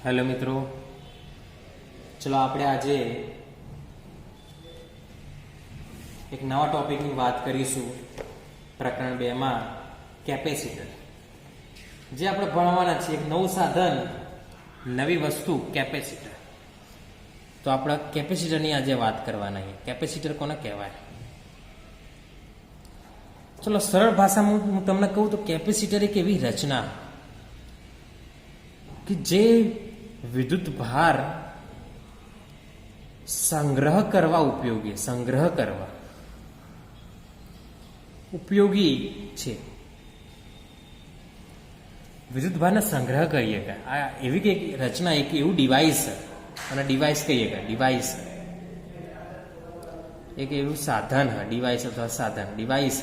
Hello મિત્રો, ચલો આપણે આજે એક નવા ટોપિકની વાત કરીશું. પ્રકરણ 2 માં કેપેસિટર, જે આપણે ભણવાના છીએ. એક નવું સાધન, નવી વસ્તુ, કેપેસિટર. તો આપણે કેપેસિટરની આજે વાત કરવાના છે. કેપેસિટર કોને કહેવાય? ચલો સરળ ભાષામાં હું તમને કહું તો કેપેસિટર એક એવી રચના કે જે વિદ્યુત ભાર સંગ્રહ કરવા ઉપયોગી છે. વિદ્યુત ભારને સંગ્રહ કરીએ કે આ એવી કે રચના, એક એવું ડિવાઇસ, અને ડિવાઇસ કહીએ કે ડિવાઇસ એક એવું સાધન, ડિવાઇસ અથવા સાધન, ડિવાઇસ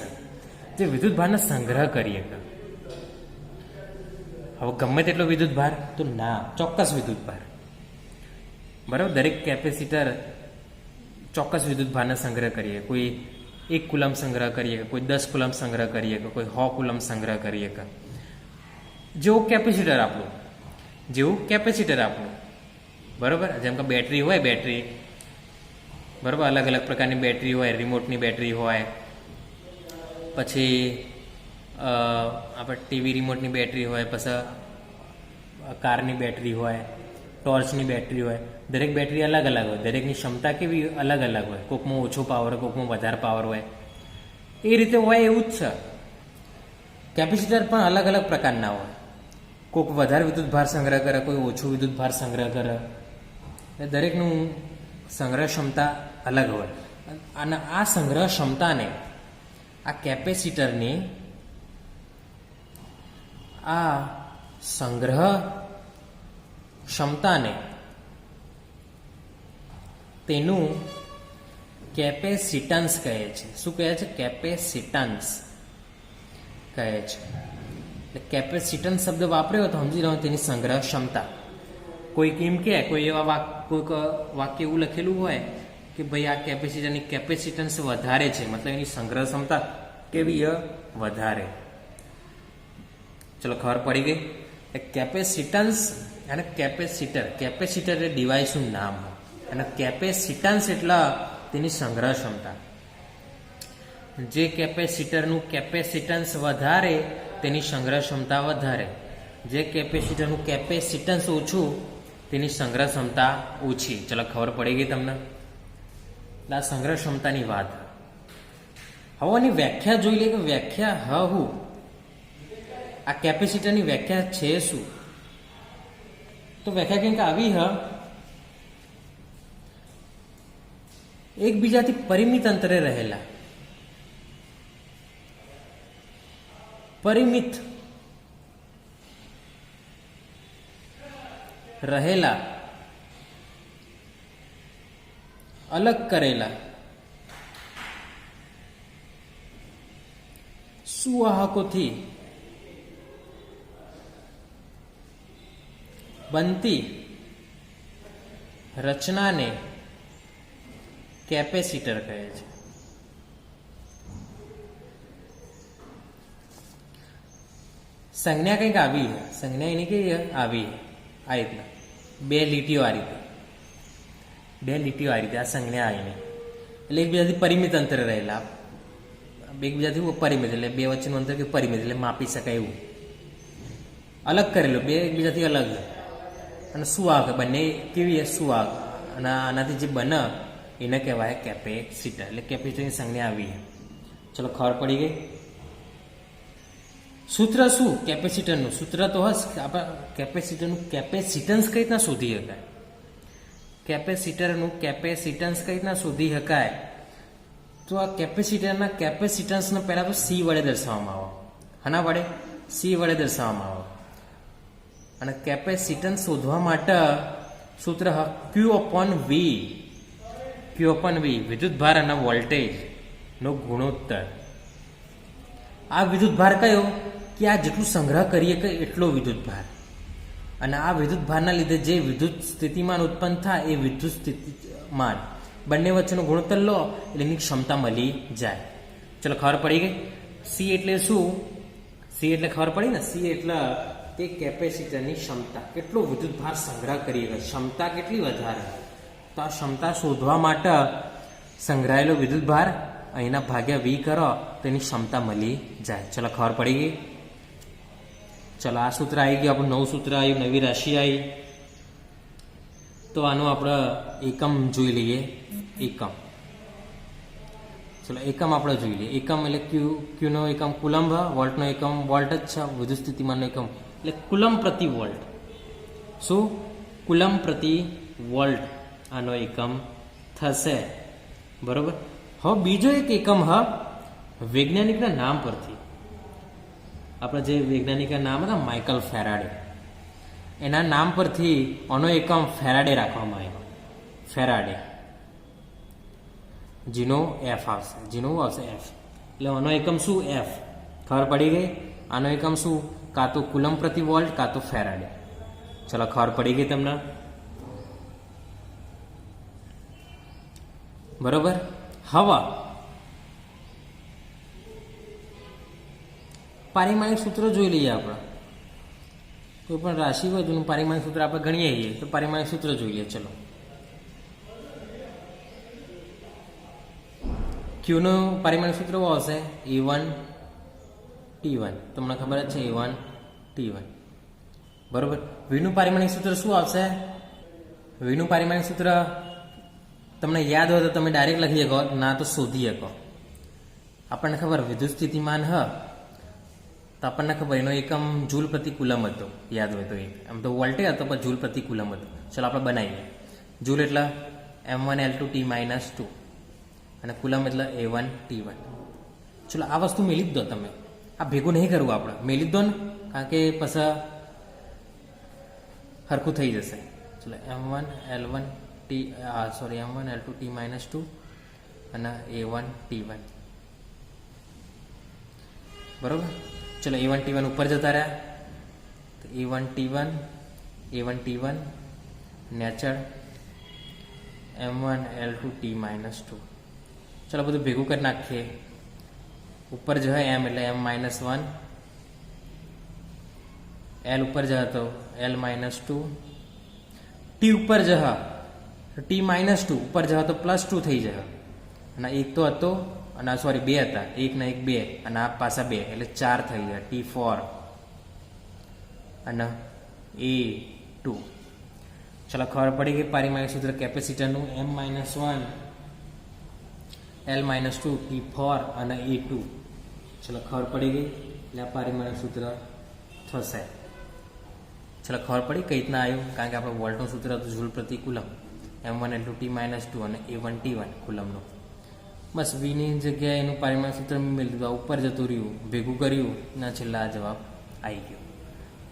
જે વિદ્યુત ભારને સંગ્રહ કરીએ કે. હવે ગમે તેટલો વિદ્યુત ભાર તો ના, ચોક્કસ વિદ્યુત ભાર, બરાબર. દરેક કેપેસિટર ચોક્કસ વિદ્યુત ભારને સંગ્રહ કરીએ. કોઈ 1 કુલમ સંગ્રહ કરીએ કે કોઈ 10 કુલમ સંગ્રહ કરીએ કે કોઈ 100 કુલમ સંગ્રહ કરીએ કે. જેવું કેપેસિટર આપણું, બરાબર. જેમ કે બેટરી હોય, બરાબર, અલગ અલગ પ્રકારની બેટરી હોય. રિમોટની બેટરી હોય, પછી આપણે ટીવી રિમોટની બેટરી હોય, પછી કારની બેટરી હોય, ટોર્ચની બેટરી હોય. દરેક બેટરી અલગ અલગ હોય, દરેકની ક્ષમતા કેવી અલગ અલગ હોય. કોકમાં ઓછો પાવર હોય, કોકમાં વધારે પાવર હોય. એ રીતે હોય એવું જ છે. કેપેસિટર પણ અલગ અલગ પ્રકારના હોય. કોઈક વધારે વિદ્યુત ભાર સંગ્રહ કરે, કોઈ ઓછો વિદ્યુત ભાર સંગ્રહ કરે. દરેકનું સંગ્રહ ક્ષમતા અલગ હોય. અને આ સંગ્રહ ક્ષમતાને, આ કેપેસિટરની આ સંગ્રહ ક્ષમતાને તેનું કેપેસિટન્સ કહે છે. શું કહે છે? કેપેસિટન્સ કહે છે. એટલે કેપેસિટન્સ શબ્દ વાપર્યો તો સમજી લો તેની સંગ્રહ ક્ષમતા. કોઈક એમ કે, કોઈ એવા કોઈક વાક્ય એવું લખેલું હોય કે ભાઈ આ કેપેસિટરની કેપેસિટન્સ વધારે છે, મતલબ એની સંગ્રહ ક્ષમતા કેવી વધારે. ચલો ખબર પડી ગઈ. કેપેસિટન્સ અને કેપેસિટર. કેપેસિટર એ ડિવાઇસનું નામ, અને કેપેસિટન્સ એટલે તેની સંગ્રહ ક્ષમતા. જે કેપેસિટરનું કેપેસિટન્સ વધારે તેની સંગ્રહ ક્ષમતા વધારે. જે કેપેસિટરનું કેપેસિટન્સ ઓછું તેની સંગ્રહ ક્ષમતા ઓછી. ચલો ખબર પડી ગઈ તમને. આ સંગ્રહ ક્ષમતાની વાત. હવે આની વ્યાખ્યા જોઈ લે કે વ્યાખ્યા હું આ કેપેસિટરની વ્યાખ્યા છે શું? તો વ્યાખ્યા કંઈક આવી એકબીજાથી પરિમિત અંતરે રહેલા, અલગ કરેલા સુવાહકોથી બનતી રચનાને કેપેસિટર કહે છે. સંજ્ઞા કંઈક આવી, સંજ્ઞા એની કઈ આવી આ રીતના 2 લીટીઓ આ રીતે, આ સંજ્ઞા આવીને. એટલે એકબીજાથી પરિમિત અંતરે રહેલા, એકબીજાથી પરિમિત એટલે 2 વચ્ચેનું અંતર કે પરિમિત એટલે માપી શકાય એવું. અલગ કરેલું, 2 એકબીજાથી અલગ. અને સુવાહક, બંને કેવી સુવાહક, અને આનાથી જે બને એને કહેવાય કેપેસિટર. એટલે કેપેસિટરની સંજ્ઞા આવી. ચલો ખબર પડી ગઈ. સૂત્ર શું કેપેસિટરનું? સૂત્ર તો હશ આપણે કેપેસિટરનું કેપેસિટન્સ કઈ રીતના શોધી શકાય. કેપેસિટરનું કેપેસિટન્સ કઈ રીતના શોધી શકાય? તો આ કેપેસિટરના કેપેસિટન્સને પહેલા તો સી વડે દર્શાવવામાં આવે. આના વડે સી વડે દર્શાવવામાં આવે. અને કેપેસિટન્સ શોધવા માટે સૂત્ર Q/V, વિદ્યુત ભાર અને વોલ્ટેજ નો ગુણોત્તર. આ વિદ્યુત ભાર કયો? કે આ જેટલું સંગ્રહ કરીએ કે એટલો વિદ્યુત ભાર. અને આ વિદ્યુત ભારના લીધે જે વિદ્યુત સ્થિતિમાન ઉત્પન્ન થાય એ વિદ્યુત સ્થિતિમાન બંને વચ્ચેનો ગુણોત્તર લો એટલે એની ક્ષમતા મળી જાય. ચલો ખબર પડી ગઈ. સી એટલે શું? સી એટલે ખબર પડી ને. સી એટલે કે કેપેસિટરની ક્ષમતા, કેટલો વિદ્યુતભાર સંગ્રહ કરી શકે, ક્ષમતા કેટલી વધારે. તો આ ક્ષમતા શોધવા માટે સંગ્રહાયેલો વિદ્યુતભાર અહીંના ભાગ્યા વી કરો તો એની ક્ષમતા મળી જાય. ચલો ખબર પડી ગઈ. ચલો આ સૂત્ર આવી ગયું, આપણું નવું સૂત્ર આવ્યું, નવી રાશિ આવી. તો આનું આપણે એકમ જોઈ લઈએ. એકમ, ચલો એકમ આપણે જોઈ લઈએ. એકમ એટલે ક્યુનો એકમ કુલંબ, વોલ્ટનો એકમ વોલ્ટ જ છે, વિદ્યુત સ્થિતિમાનનો એકમ એટલે કુલંબ પ્રતિ વોલ્ટ. શું? કુલંબ પ્રતિ વોલ્ટ આનો એકમ થશે. બરોબર. હવે બીજો એક એકમ વૈજ્ઞાનિકના નામ પરથી, આપણે જે વૈજ્ઞાનિકના નામ હતા માઇકલ ફેરાડે, એના નામ પરથી આનો એકમ ફેરાડે રાખવામાં આવ્યો. ફેરાડે, જેનો એફ આવશે, જેનો આવશે એફ, એટલે આનો એકમ શું? એફ. ખબર પડી ગઈ. આનો એકમ શું? કાં તો કુલમ પ્રતિ વોલ્ટ કાં તો ફેરાડે. ચલો ખબર પડી ગઈ તમને. બરોબર. હવા પારિમાણિક સૂત્ર જોઈ લઈએ. આપણે કોઈ પણ રાશિ હોય તેનું પારિમાણિક સૂત્ર આપણે ગણીએ છીએ, તો પારિમાણિક સૂત્ર જોઈએ. ચલો ક્યુનું પારિમાણિક સૂત્ર આવશે A1 T1, તમને ખબર જ છે A1 T1. બરોબર. વીનું પારિમાણિક સૂત્ર શું આવશે? વીનું પારિમાણિક સૂત્ર તમને યાદ હોય તો તમે ડાયરેક્ટ લખી શકો, ના તો શોધી શકો. આપણને ખબર વિદ્યુત સ્થિતિમાન તો આપણને ખબર એનો એકમ જૂલ પ્રતિ કુલમ હતો, યાદ હોય તો. એક આમ તો વોલ્ટેજ હતો પણ જૂલ પ્રતિ કુલમ હતો. ચલો આપણે બનાવીએ. જૂલ એટલે M1L2T-2 અને કુલમ એટલે A1 T1. ચલો આ વસ્તુ મેલી જ દો તમે, આ ભેગું નહીં કરવું આપણે, મેલી જ દો ને, કારણ કે પછી સરખું થઈ જશે. ચલો M1L2T-2 અને A1 T1. બરોબર. ચલો A1 T1 ઉપર જતા રહ્યા, તો A1 T1 નેચર M1L2T-2. ચલો બધું ભેગું કરી નાખીએ. ઉપર જાય M એટલે M-1, L ઉપર જાય તો L-2, T ઉપર જવા T-2 ઉપર જવા તો +2 થઈ જાય. અને એક તો હતો, અને સોરી 2 હતા, 1 ને 1 2, અને આ પાછા 2 એટલે 4 થઈ જાય. T4 અને A2. ચલો ખબર પડી ગઈ. પારિમાણિક સૂત્ર કેપેસિટરનું M-1 L-2 T4 અને A2. ચલો ખબર પડી ગઈ. એટલે આ પારિમાણિક સૂત્ર થશે. ચલો ખબર પડી કઈ રીતના આવ્યું, કારણ કે આપણે વોલ્ટનું સૂત્ર હતું જૂલ પ્રતિ કુલમ, M1L2T-2 અને A1 T1 કુલમનું. બસ વીની જગ્યાએ એનું પારિમાણિક સૂત્ર મેળવી દીધું, ઉપર જતું રહ્યું, ભેગું કર્યું, ના છેલ્લા આ જવાબ આવી ગયો.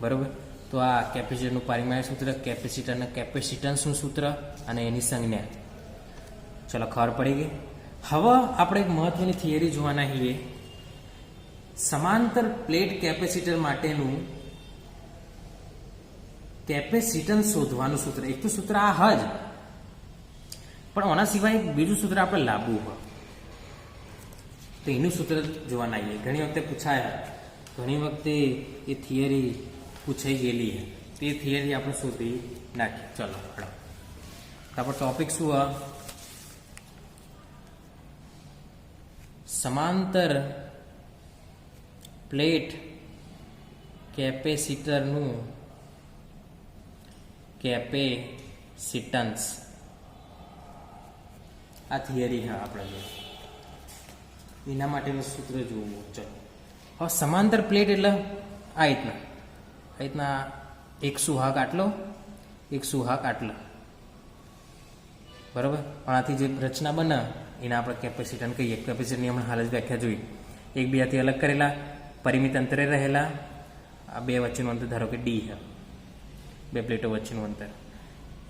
બરોબર. તો આ કેપેસિટરનું પારિમાણિક સૂત્ર, કેપેસિટરના કેપેસિટન્સનું સૂત્ર અને એની સંજ્ઞા. ચલો ખબર પડી ગઈ. હવે આપણે એક મહત્વની થિયરી જોવાના છીએ, સમાંતર પ્લેટ કેપેસિટર માટેનું કેપેસિટન્સ શોધવાનું સૂત્ર. એક તો સૂત્ર આ જ, પણ આના સિવાય બીજું સૂત્ર આપણે લાવવું હોય તો એનું સૂત્ર જોવાના આવીએ. ઘણી વખતે પૂછાયા, ઘણી વખતે એ થિયરી પૂછાઈ ગયેલી છે, તો એ થિયરી આપણે શોધી નાખીએ. ચલો હળો. આપણો ટોપિક શું હોય? સમાંતર પ્લેટ કેપેસિટરનું કેપેસિટન્સ. આ થિયરી હા આપણે એના માટેનું સૂત્ર જોવું. ચલો હવે સમાંતર પ્લેટ એટલે આ રીતના એક સુહાગ આટલો, એક સુહાગ આટલો. બરાબર. આનાથી જે રચના બને એને આપણે કેપેસિટન્સ કહીએ. કેપેસિટરની હમણાં હાલ જ વ્યાખ્યા જોઈ. એકબીજાથી અલગ કરેલા, પરિમિત અંતરે રહેલા, આ બે વચ્ચેનું અંતર ધારો કે D છે, બે પ્લેટો વચ્ચેનું અંતર.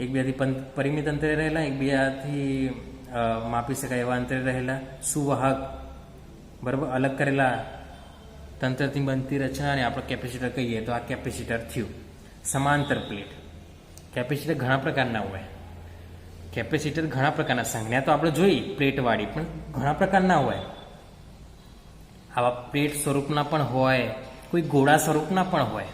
એકબીજાથી પરિમિત અંતરે રહેલા, એકબીજાથી માપી શકાય એવા અંતરે રહેલા સુવાહક, બરાબર, અલગ કરેલા તંત્રથી બનતી રચનાને આપણે કેપેસિટર કહીએ. તો આ કેપેસિટર થયું. સમાંતર પ્લેટ કેપેસિટર ઘણા પ્રકારના હોય. કેપેસિટર ઘણા પ્રકારના, સંજ્ઞા તો આપણે જોઈ પ્લેટવાળી, પણ ઘણા પ્રકારના હોય. આવા પ્લેટ સ્વરૂપના પણ હોય, કોઈ ગોળા સ્વરૂપના પણ હોય.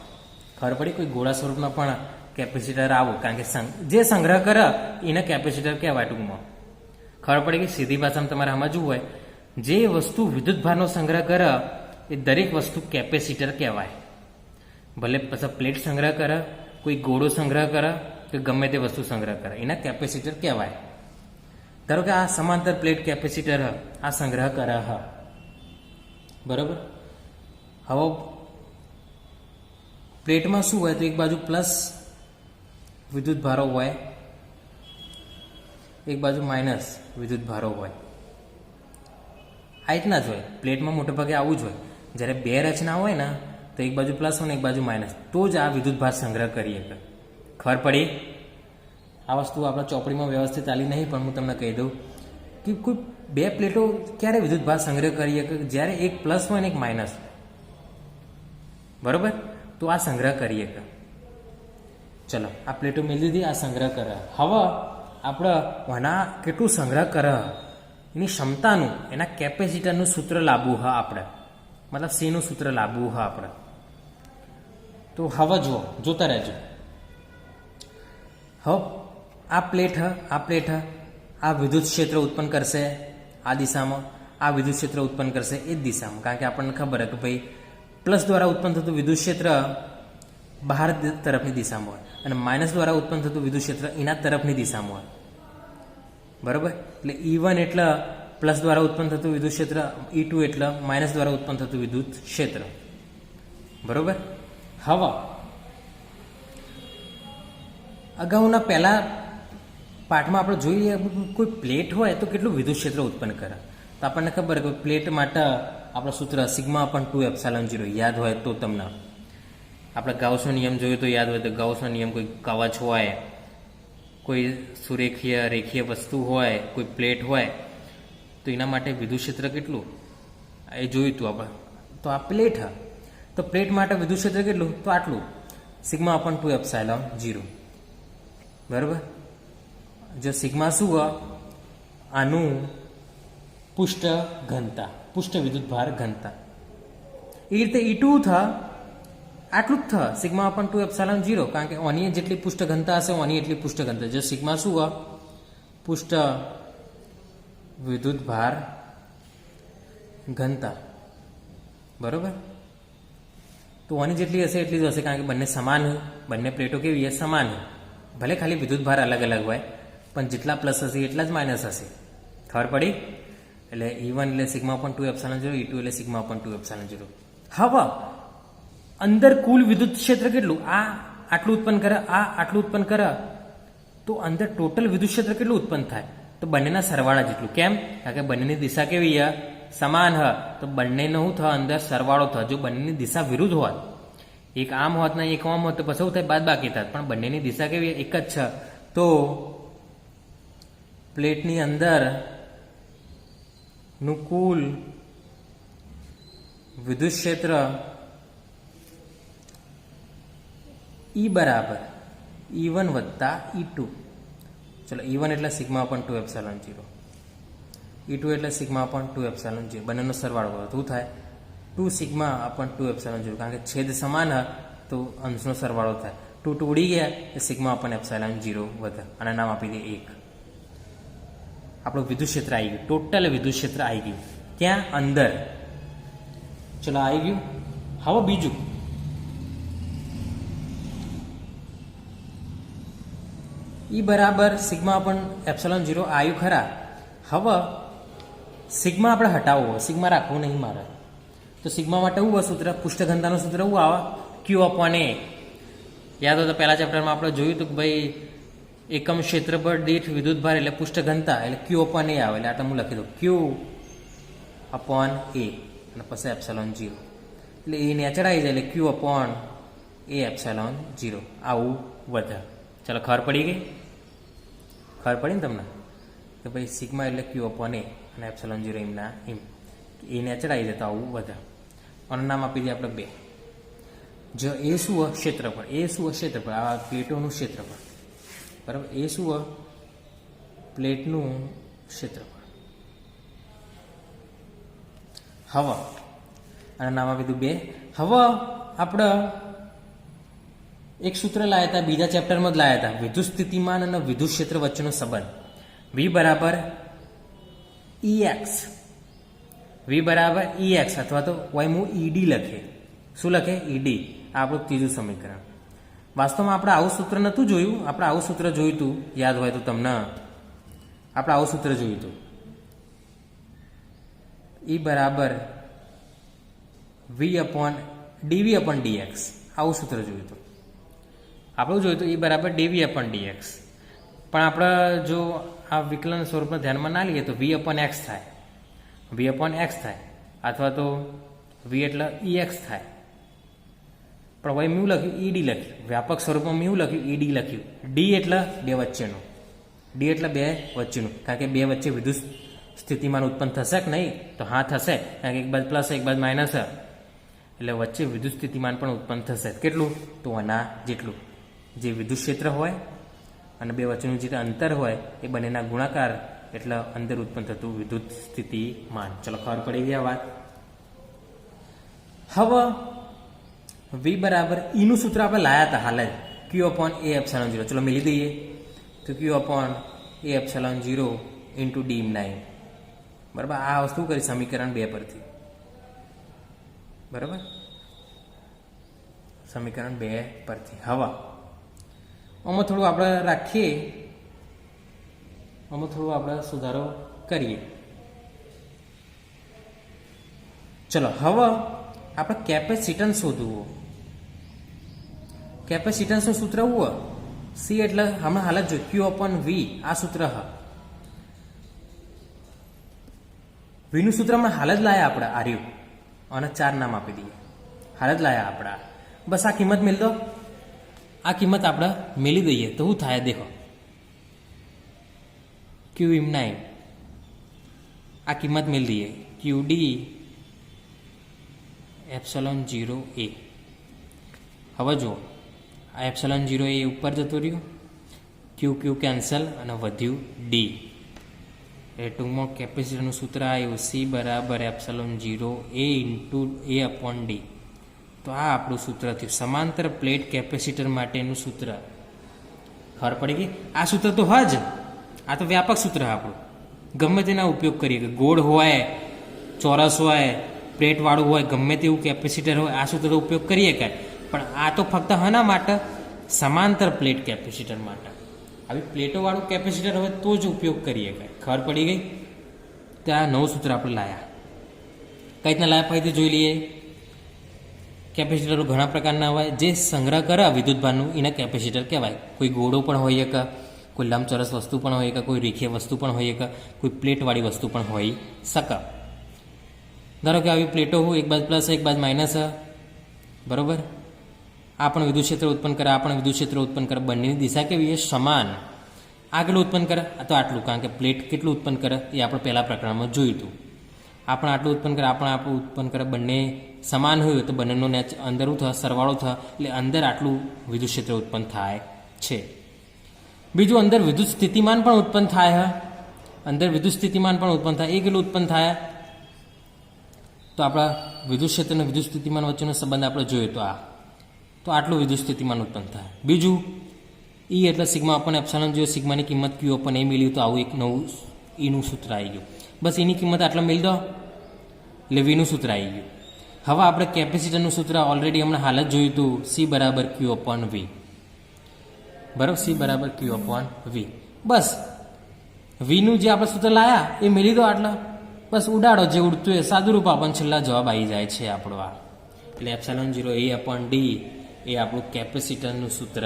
ખબર પડી? કોઈ ગોળા સ્વરૂપમાં પણ કેપેસિટર આવું, કારણ કે જે સંગ્રહ કરે એને કેપેસિટર કહેવાય ટૂંકમાં. ખબર પડી કે સીધી ભાષામાં તમારે સમજવું હોય, જે વસ્તુ વિદ્યુતભારનો સંગ્રહ કરે એ દરેક વસ્તુ કેપેસિટર કહેવાય. ભલે પછી પ્લેટ સંગ્રહ કરે, કોઈ ગોળો સંગ્રહ કરે કે ગમે તે વસ્તુ સંગ્રહ કરે, એના કેપેસિટર કહેવાય. ધારો કે આ સમાંતર પ્લેટ કેપેસિટર આ સંગ્રહ કરે બરોબર. હવે પ્લેટમાં શું હોય તો એક બાજુ પ્લસ વિદ્યુત ભારો હોય, એક બાજુ માઇનસ વિદ્યુત ભારો હોય. આ રીતના જ હોય પ્લેટમાં, મોટે ભાગે આવું જ હોય. જ્યારે બે રચના હોય ને તો એક બાજુ પ્લસ હોય ને એક બાજુ માઇનસ, તો જ આ વિદ્યુત ભાર સંગ્રહ કરીએ. ખબર પડી? આ વસ્તુ આપણા ચોપડીમાં વ્યવસ્થિત ચાલી નહીં, પણ હું તમને કહી દઉં કે કોઈ બે પ્લેટો ક્યારે વિદ્યુત ભાર સંગ્રહ કરીએ કે જ્યારે એક પ્લસ હોય ને એક માઇનસ, બરોબર? તો આ સંગ્રહ કરીએ. ચલો આ પ્લેટો મેળવી દીધી, આ સંગ્રહ કરે. હવે આપણે આના કેટલું સંગ્રહ કરે એની ક્ષમતાનું, એના કેપેસિટરનું સૂત્ર લાવવું હ આપણે, મતલબ સીનું સૂત્ર લાવવું હ આપણે. તો હવે જોતા રહેજો. હવે આ પ્લેટ આ વિદ્યુત ક્ષેત્ર ઉત્પન્ન કરશે આ દિશામાં, આ વિદ્યુત ક્ષેત્ર ઉત્પન્ન કરશે એ જ દિશામાં. કારણ કે આપણને ખબર છે કે ભાઈ પ્લસ દ્વારા ઉત્પન્ન થતું વિદ્યુત ક્ષેત્ર બહાર તરફની દિશામાં હોય અને માઇનસ દ્વારા ઉત્પન્ન થતું વિદ્યુત ક્ષેત્ર એના તરફની દિશામાં હોય. બરાબર? એટલે E1 એટલે પ્લસ દ્વારા ઉત્પન્ન થતું વિદ્યુત ક્ષેત્ર, E2 એટલે માઇનસ દ્વારા ઉત્પન્ન થતું વિદ્યુત ક્ષેત્ર. બરોબર? હવે અગાઉના પહેલા પાઠમાં આપણે જોઈએ કોઈ પ્લેટ હોય તો કેટલું વિદ્યુત ક્ષેત્ર ઉત્પન્ન કરે. તો આપણને ખબર કે પ્લેટ માટે આપણું સૂત્ર σ/2ε0 યાદ હોય તો તમને. આપણે ગાઉસનો નિયમ જોયો તો યાદ હોય તો ગાઉસનો નિયમ, કોઈ કવચ હોય, કોઈ સુરેખીય રેખીય વસ્તુ હોય, કોઈ પ્લેટ હોય તો એના માટે વિદ્યુત ક્ષેત્ર કેટલું એ જોયું હતું આપણે. તો આ પ્લેટ તો પ્લેટ માટે વિદ્યુત ક્ષેત્ર કેટલું? તો આટલું σ/2ε0. બરાબર? જો સિગ્મા શું હોય? આનું પૃષ્ઠ ઘનતા, પૃષ્ઠ વિદ્યુત ભાર ઘનતા. એ રીતે E2 આટલું જ σ/2ε0, કારણ કે ઓની જેટલી પૃષ્ઠ ઘનતા હશે ઓની એટલી પૃષ્ઠ ઘનતા. જો સિગ્મા શું હોય? પૃષ્ઠ વિદ્યુત ભાર ઘનતા. બરોબર? તો ઓની જેટલી હશે એટલી જ હશે, કારણ કે બંને સમાન હોય, બંને પ્લેટો કેવી હોય? સમાન હોય. ભલે ખાલી વિદ્યુત ભાર અલગ અલગ હોય, પણ જેટલા પ્લસ હશે એટલા જ માઇનસ હશે. ખબર પડી? એટલે E1 એટલે σ/2ε0, E2 એટલે σ/2ε0. હવે અંદર કુલ વિદ્યુત ક્ષેત્ર કેટલું? આ આટલું ઉત્પન્ન કરે, આ આટલું ઉત્પન્ન કરે, તો અંદર ટોટલ વિદ્યુત ક્ષેત્ર કેટલું ઉત્પન્ન થાય? તો બંનેના સરવાળા જેટલું. કેમ? કારણ કે બંનેની દિશા કેવી છે? સમાન તો બંનેનો શું થાય? અંદર સરવાળો થાય. જો બંનેની દિશા વિરુદ્ધ હોત, એક આમ હોત ને એક આમ હોત તો પછી શું થાય? બાદ બાકી થાય. પણ બંનેની દિશા કેવી? એક જ છે. તો પ્લેટની અંદર નું કુલ વિદ્યુત ક્ષેત્ર E બરાબર E1 વત્તા E2. ચલો E1 એટલે σ/2ε0, E2 એટલે σ/2ε0. બંનેનો સરવાળો શું થાય? 2σ/2ε0. કારણ કે છેદ સમાન તો અંશનો સરવાળો થાય. 2 ઉડી ગયા એ σ/2ε0 વધે અને નામ આપી દે 1. આપણું વિદ્યુત ક્ષેત્ર આવી ગયું, ટોટલ વિદ્યુત ક્ષેત્ર આવી ગયું ત્યાં અંદર. ચલો આવી ગયું. હવે બીજું E બરાબર σ/2ε0 આવ્યું ખરા. હવે સિગ્મા આપણે હટાવવો હોય, સિગ્મા રાખવું નહીં મારે. તો સિગ્મા માટે શું હોય સૂત્ર? પૃષ્ઠ ઘનતાનું સૂત્ર શું આવે? Q/A. યાદ હોય તો પહેલા ચેપ્ટરમાં આપણે જોયું હતું કે ભાઈ એકમ ક્ષેત્રફળ દીઠ વિદ્યુત ભાર એટલે પૃષ્ઠ ઘનતા એટલે Q/A આવે. એટલે આ તમે લખી દો Q/A અને પછી ε0. એટલે એ નેચર આવી જાય એટલે Q/A ε0. આવું વધે. ચાલો ખબર પડી ગઈ? ખબર પડી ને તમને કે ભાઈ સિગ્મા એટલે Q/A અને ε0 એમના એમ એ નેચર આવી જાય તો આવું વધે. અને નામ આપી દઈએ આપણે 2. જો એ શું હોય? ક્ષેત્રફળ. એ શું હોય? ક્ષેત્રફળ. આ પ્લેટોનું ક્ષેત્રફળ. બરાબર? એ શું હોય? પ્લેટનું ક્ષેત્રફળ. હવે અને નામ આપી દીધું 2. હવે આપણે એક સૂત્ર લાયા હતા, બીજા ચેપ્ટરમાં જ લાયા હતા, વિદ્યુત સ્થિતિમાન અને વિદ્યુત ક્ષેત્ર વચ્ચેનો સંબંધ. વી બરાબર EX અથવા તો હોય હું ED લખે. શું લખે? ED. આ આપણું ત્રીજું સમીકરણ. વાસ્તવમાં આપણે આવું સૂત્ર નહોતું જોયું, આપણે આવું સૂત્ર જોયું હતું, યાદ હોય તો તમને. આપણે આવું સૂત્ર જોયું હતું, E બરાબર dV/dx. આવું સૂત્ર જોયું હતું આપણે. જોયું હતું E બરાબર dV/dx. પણ આપણે જો આ વિકલન સ્વરૂપમાં ધ્યાનમાં ના લઈએ તો V/x થાય, V/x થાય, અથવા તો V એટલે EX થાય. પણ હવે મેં લખ્યું ED લખ્યું, વ્યાપક સ્વરૂપમાં મેં લખ્યું ED લખ્યું. D એટલે બે વચ્ચેનું, D એટલે બે વચ્ચેનું, કારણ કે બે વચ્ચે વિદ્યુત સ્થિતિમાન ઉત્પન્ન થશે કે નહીં? તો હા થશે, કારણ કે એક બાજુ પ્લસ એક બાજુ માઇનસ, એટલે વચ્ચે વિદ્યુત સ્થિતિમાન પણ ઉત્પન્ન થશે. કેટલું? તો આના જેટલું. જે વિદ્યુત ક્ષેત્ર હોય અને બે વચ્ચેનું જે અંતર હોય એ બંનેના ગુણાકાર એટલે અંદર ઉત્પન્ન થતું વિદ્યુત સ્થિતિમાન. ચલો, ખબર પડી ગઈ આ વાત. હવે V બરાબર નું સૂત્ર આપણે લાયા હતા હાલ જ, Q/A/0. ચલો મેળવી દઈએ. તો Q/A/0 × D9. બરાબર. આ વસ્તુ કરી સમીકરણ 2 પરથી. બરાબર, સમીકરણ 2 પરથી. હવે આમાં થોડું આપણે રાખીએ, આમાં થોડું આપણે સુધારો કરીએ. ચલો, હવે આપણે કેપેસિટન્સ શોધવું. કેપેસિટન્સનું સૂત્ર એવું C એટલે હમણાં હાલ જ Q/V. આ સૂત્ર Vનું સૂત્ર હમણાં હાલ જ લાયા આપણે, આર્યું અને 4 નામ આપી દઈએ. હાલ જ લાયા આપણા. બસ આ કિંમત મેળ દો, આ કિંમત આપણે મેળવી દઈએ તો શું થાય દેખો. Q9 આ કિંમત મેળ દઈએ, QD/0A. હવે જુઓ, આ ε0A ઉપર જતું રહ્યું, Q કેન્સલ અને વધ્યું D. એ ટૂંકમાં કેપેસિટરનું સૂત્ર આવ્યું C બરાબર ε0A/A/D. તો આ આપણું સૂત્ર થયું, સમાંતર પ્લેટ કેપેસિટર માટેનું સૂત્ર. ખબર પડી ગઈ? આ સૂત્ર તો હા જ, આ તો વ્યાપક સૂત્ર આપણું. ગમે તેના ઉપયોગ કરીએ, કે ગોળ હોય, ચોરસ હોય, પ્લેટવાળું હોય, ગમે તેવું કેપેસિટર હોય, આ સૂત્રનો ઉપયોગ કરીએ કાંઈ. પણ આ તો ફક્ત હના માટે? સમાંતર પ્લેટ કેપેસિટર માટે. આવી પ્લેટોવાળું કેપેસિટર હોય તો જ ઉપયોગ કરીએ કાંઈ. ખબર પડી ગઈ? તો આ નવું સૂત્ર આપણે લાયા. કઈ રીતના લાયા ફરીથી જોઈ લઈએ. કેપેસિટરો ઘણા પ્રકારના હોય, જે સંગ્રહ કરે વિદ્યુતભારનું એને કેપેસિટર કહેવાય. કોઈ ગોળો પણ હોઈ શકે, કોઈ લંબચોરસ વસ્તુ પણ હોઈ શકે, કોઈ રેખીય વસ્તુ પણ હોઈ શકે, કોઈ પ્લેટવાળી વસ્તુ પણ હોઈ શકે. ધારો કે આવી પ્લેટો હોય, એક બાજુ પ્લસ એક બાજુ માઇનસ, બરાબર. આ પણ વિદ્યુત ક્ષેત્ર ઉત્પન્ન કરે, આ પણ વિદ્યુત ક્ષેત્ર ઉત્પન્ન કરે. બંનેની દિશા કેવી છે? સમાન. આ કેટલું ઉત્પન્ન કરે? આ તો આટલું, કારણ કે પ્લેટ કેટલું ઉત્પન્ન કરે એ આપણે પહેલા પ્રકરણમાં જોયું હતું. આ પણ આટલું ઉત્પન્ન કરે, આ પણ આપણું ઉત્પન્ન કરે. બંને સમાન હોય તો બંનેનો અંદર થાય, સરવાળો થાય, એટલે અંદર આટલું વિદ્યુત ક્ષેત્ર ઉત્પન્ન થાય છે. બીજું, અંદર વિદ્યુત સ્થિતિમાન પણ ઉત્પન્ન થાય. અંદર વિદ્યુત સ્થિતિમાન પણ ઉત્પન્ન થાય. એ કેટલું ઉત્પન્ન થાય? તો આપણા વિદ્યુત ક્ષેત્ર અને વિદ્યુત સ્થિતિમાન વચ્ચેનો સંબંધ આપણે જોઈએ તો આટલું વિદ્યુત સ્થિતિમાન ઉત્પન્ન થાય. બીજું, E એટલે σ/ε0. સિગ્માની કિંમત Q/A મેળવી, તો આવું એક નવું Eનું સૂત્ર આવી ગયું. બસ એની કિંમત આટલા મેળ દો એટલે Vનું સૂત્ર આવી ગયું. હવે આપણે કેપેસિટરનું સૂત્ર ઓલરેડી હમણાં હાલ જ જોયું હતું, C બરાબર Q/V. બરાબર, C બરાબર Q/V. બસ Vનું જે આપણે સૂત્ર લાયા એ મેળવી દો આટલા. બસ ઉડાડો, જે ઉડતું એ સાદું રૂપ આપણને છેલ્લા જવાબ આવી જાય છે આપણો. આ એટલે ε0A/D એ આપણું કેપેસિટરનું સૂત્ર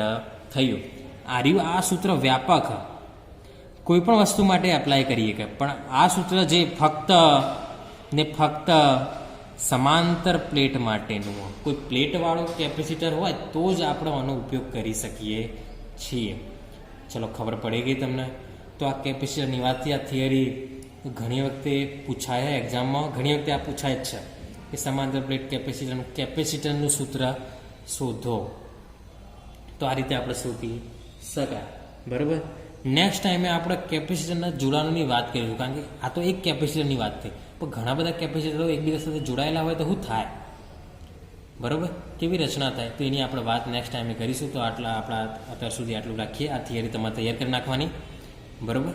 થયું. આ સૂત્ર વ્યાપક, કોઈ પણ વસ્તુ માટે એપ્લાય કરીએ કે, પણ આ સૂત્ર જે ફક્ત સમાંતર પ્લેટ માટેનું, કોઈ પ્લેટવાળું કેપેસિટર હોય તો જ આપણે આનો ઉપયોગ કરી શકીએ છીએ. ચલો, ખબર પડી ગઈ તમને? તો આ કેપેસિટરની વાતથી આ થિયરી ઘણી વખતે પૂછાય એક્ઝામમાં, ઘણી વખતે આ પૂછાય જ છે કે સમાંતર પ્લેટ કેપેસિટરનું સૂત્ર શોધો. તો આ રીતે આપણે શોધી શકાય. બરાબર. નેક્સ્ટ ટાઈમે આપણે કેપેસિટરના જોડાણોની વાત કરીશું, કારણ કે આ તો એક કેપેસિટરની વાત થઈ, પણ ઘણા બધા કેપેસિટરો એકબીજા સાથે જોડાયેલા હોય તો શું થાય? બરાબર, કેવી રચના થાય તો એની આપણે વાત નેક્સ્ટ ટાઈમે કરીશું. તો આપણા અત્યાર સુધી આટલું રાખીએ. આ થિયરી તમારે તૈયાર કરી નાખવાની. બરાબર.